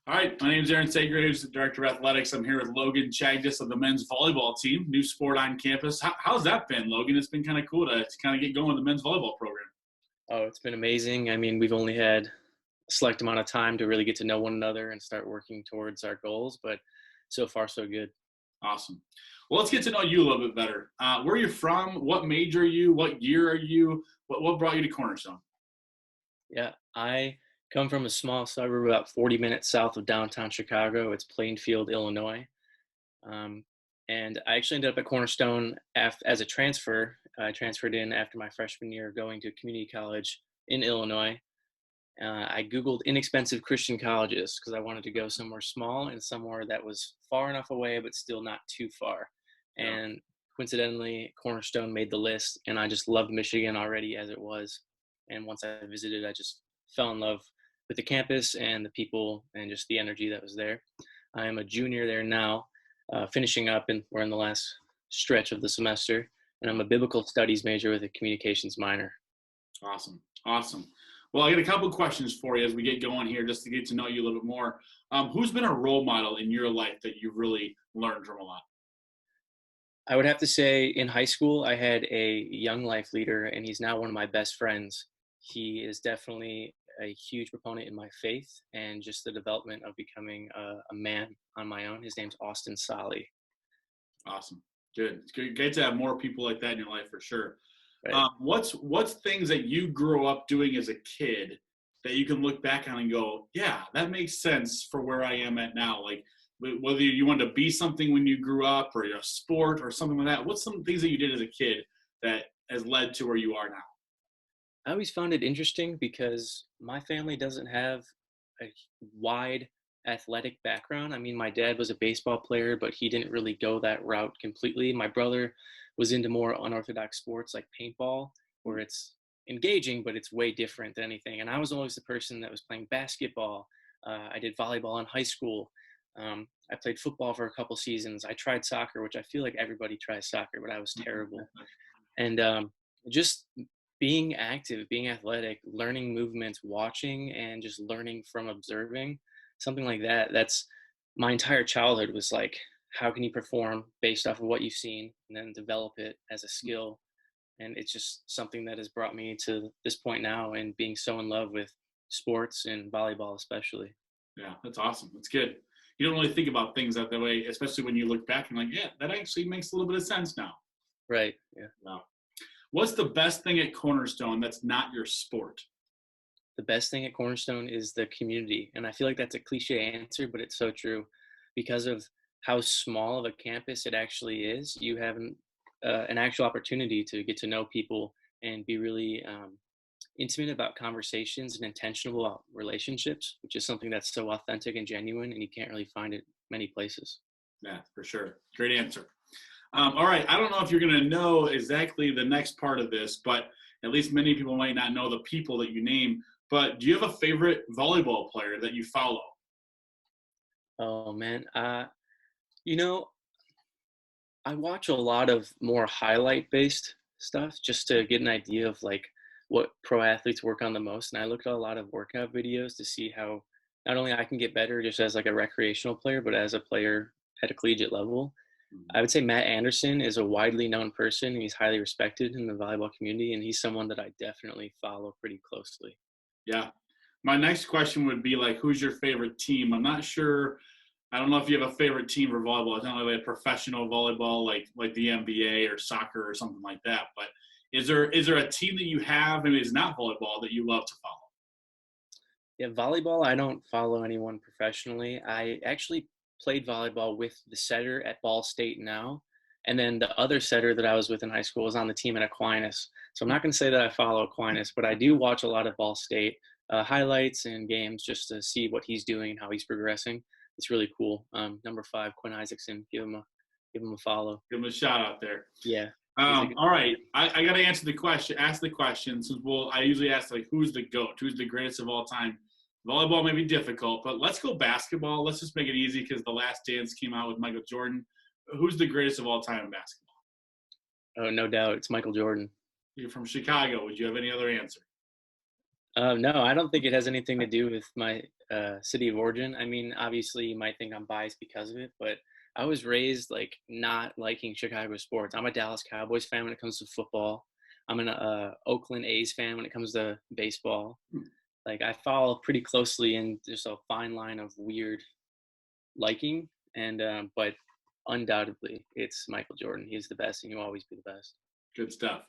All right, my name is Aaron Sagraves, the Director of Athletics. I'm here with Logan Chagdes of the men's volleyball team, new sport on campus. How's that been, Logan? It's been kind of cool to kind of get going with the men's volleyball program. Oh, it's been amazing. I mean, we've only had a select amount of time to really get to know one another and start working towards our goals, but so far so good. Awesome. Well, let's get to know you a little bit better. Where are you from? What major are you? What year are you? What brought you to Cornerstone? Yeah, I come from a small suburb about 40 minutes south of downtown Chicago. It's Plainfield, Illinois. Um, and I actually ended up at Cornerstone as a transfer. I transferred in after my freshman year going to community college in Illinois. I Googled inexpensive Christian colleges because I wanted to go somewhere small and somewhere that was far enough away but still not too far. Yeah. And coincidentally, Cornerstone made the list, and I just loved Michigan already as it was. And once I visited, I just fell in love with the campus and the people and just the energy that was there. I am a junior there now, finishing up, and we're in the last stretch of the semester. And I'm a biblical studies major with a communications minor. Awesome. Awesome. Well, I got a couple of questions for you as we get going here, just to get to know you a little bit more. Who's been a role model in your life that you've really learned from a lot? I would have to say in high school, I had a young life leader, and he's now one of my best friends. He is definitely a huge proponent in my faith and just the development of becoming a man on my own. His name's Austin Solly. Awesome. Good. It's great to have more people like that in your life for sure. Right. What's things that you grew up doing as a kid that you can look back on and go, yeah, that makes sense for where I am at now? Like whether you wanted to be something when you grew up or a sport or something like that. What's some things that you did as a kid that has led to where you are now? I always found it interesting because my family doesn't have a wide athletic background. I mean, my dad was a baseball player, but he didn't really go that route completely. My brother was into more unorthodox sports like paintball, where it's engaging, but it's way different than anything. And I was always the person that was playing basketball. I did volleyball in high school. I played football for a couple seasons. I tried soccer, which I feel like everybody tries soccer, but I was terrible. And just being active, being athletic, learning movements, watching, and just learning from observing, something like that. That's my entire childhood was like, how can you perform based off of what you've seen and then develop it as a skill? And it's just something that has brought me to this point now and being so in love with sports and volleyball, especially. Yeah, that's awesome. That's good. You don't really think about things that way, especially when you look back and like, yeah, that actually makes a little bit of sense now. Right. Yeah. Wow. What's the best thing at Cornerstone that's not your sport? The best thing at Cornerstone is the community. And I feel like that's a cliche answer, but it's so true because of how small of a campus it actually is. You have an actual opportunity to get to know people and be really intimate about conversations and intentional about relationships, which is something that's so authentic and genuine, and you can't really find it many places. Yeah, for sure. Great answer. All right. I don't know if you're going to know exactly the next part of this, but at least many people might not know the people that you name. But do you have a favorite volleyball player that you follow? Oh man, you know, I watch a lot of more highlight based stuff just to get an idea of like what pro athletes work on the most. And I looked at a lot of workout videos to see how not only I can get better just as like a recreational player, but as a player at a collegiate level. I would say Matt Anderson is a widely known person. He's highly respected in the volleyball community, and he's someone that I definitely follow pretty closely. Yeah. My next question would be like, who's your favorite team? I'm not sure. I don't know if you have a favorite team for volleyball. It's not like professional volleyball, like the NBA or soccer or something like that. But is there a team that you have, maybe it's not volleyball, that you love to follow? Yeah, volleyball, I don't follow anyone professionally. I actually played volleyball with the setter at Ball State now. And then the other setter that I was with in high school was on the team at Aquinas. So I'm not going to say that I follow Aquinas, but I do watch a lot of Ball State highlights and games just to see what he's doing and how he's progressing. It's really cool. Number 5, Quinn Isaacson, give him a follow. Give them a shout out there. Yeah. All right. I got to answer the question. Ask the question since I usually ask like, who's the GOAT? Who's the greatest of all time? Volleyball may be difficult, but let's go basketball. Let's just make it easy because The Last Dance came out with Michael Jordan. Who's the greatest of all time in basketball? Oh, no doubt. It's Michael Jordan. You're from Chicago. Would you have any other answer? No, I don't think it has anything to do with my city of origin. I mean, obviously, you might think I'm biased because of it, but I was raised like not liking Chicago sports. I'm a Dallas Cowboys fan when it comes to football. I'm an Oakland A's fan when it comes to baseball. Like I follow pretty closely in just a fine line of weird liking, and but undoubtedly, it's Michael Jordan. He's the best, and he'll always be the best. Good stuff.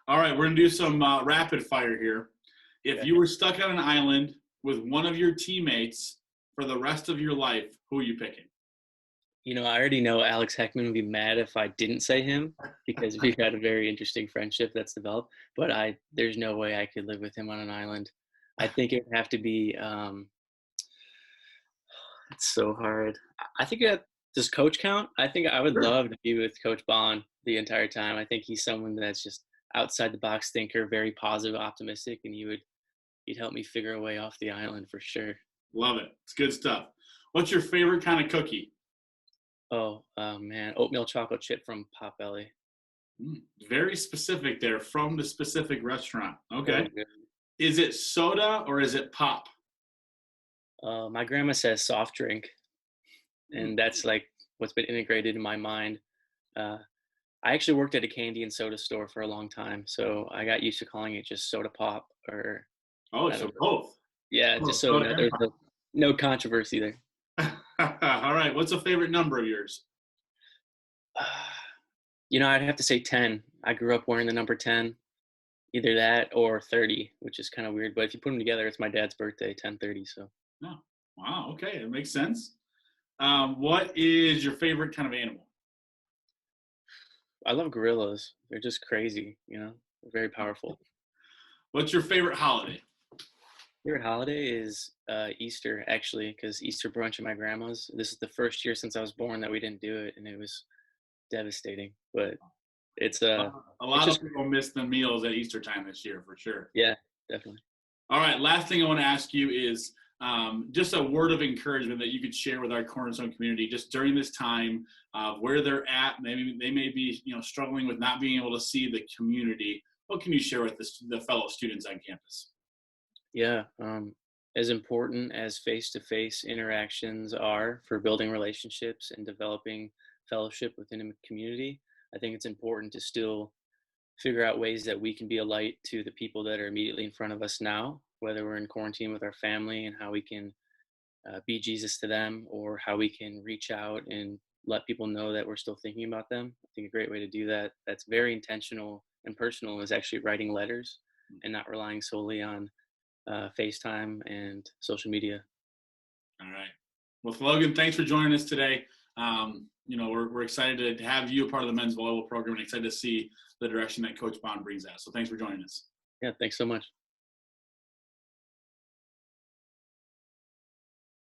All right, we're going to do some rapid fire here. If Okay. you were stuck on an island with one of your teammates for the rest of your life, who are you picking? You know, I already know Alex Heckman would be mad if I didn't say him because we've had a very interesting friendship that's developed. But there's no way I could live with him on an island. I think it would have to be. It's so hard. I think does Coach count? I think I would Sure. love to be with Coach Bond the entire time. I think he's someone that's just outside the box thinker, very positive, optimistic, and he'd help me figure a way off the island for sure. Love it. It's good stuff. What's your favorite kind of cookie? Oh, man, oatmeal chocolate chip from Potbelly. Very specific there, from the specific restaurant. So Okay. good. Is it soda or is it pop? My grandma says soft drink, and that's like what's been integrated in my mind. Uh, I actually worked at a candy and soda store for a long time, so I got used to calling it just soda pop or Oh, I so don't know. both. Yeah, Oh, just so soda and there's no controversy there. pop. All right. What's a favorite number of yours? You know, I'd have to say 10. I grew up wearing the number 10, either that or 30, which is kind of weird. But if you put them together, it's my dad's birthday, 10/30. So Oh, wow. Okay. It makes sense. What is your favorite kind of animal? I love gorillas. They're just crazy, you know, they're very powerful. What's your favorite holiday? Favorite holiday is Easter, actually, because Easter brunch at my grandma's. This is the first year since I was born that we didn't do it, and it was devastating. But it's A it's lot of just people miss the meals at Easter time this year, for sure. yeah, definitely. All right. Last thing I want to ask you is just a word of encouragement that you could share with our Cornerstone community just during this time, where they're at. Maybe they may be, struggling with not being able to see the community. What can you share with the fellow students on campus? Yeah, as important as face-to-face interactions are for building relationships and developing fellowship within a community, I think it's important to still figure out ways that we can be a light to the people that are immediately in front of us now, whether we're in quarantine with our family, and how we can be Jesus to them, or how we can reach out and let people know that we're still thinking about them. I think a great way to do that, that's very intentional and personal, is actually writing letters and not relying solely on FaceTime and social media. All right. Well, Logan, thanks for joining us today. We're excited to have you a part of the men's volleyball program and excited to see the direction that Coach Bond brings us. So thanks for joining us. Yeah, thanks so much.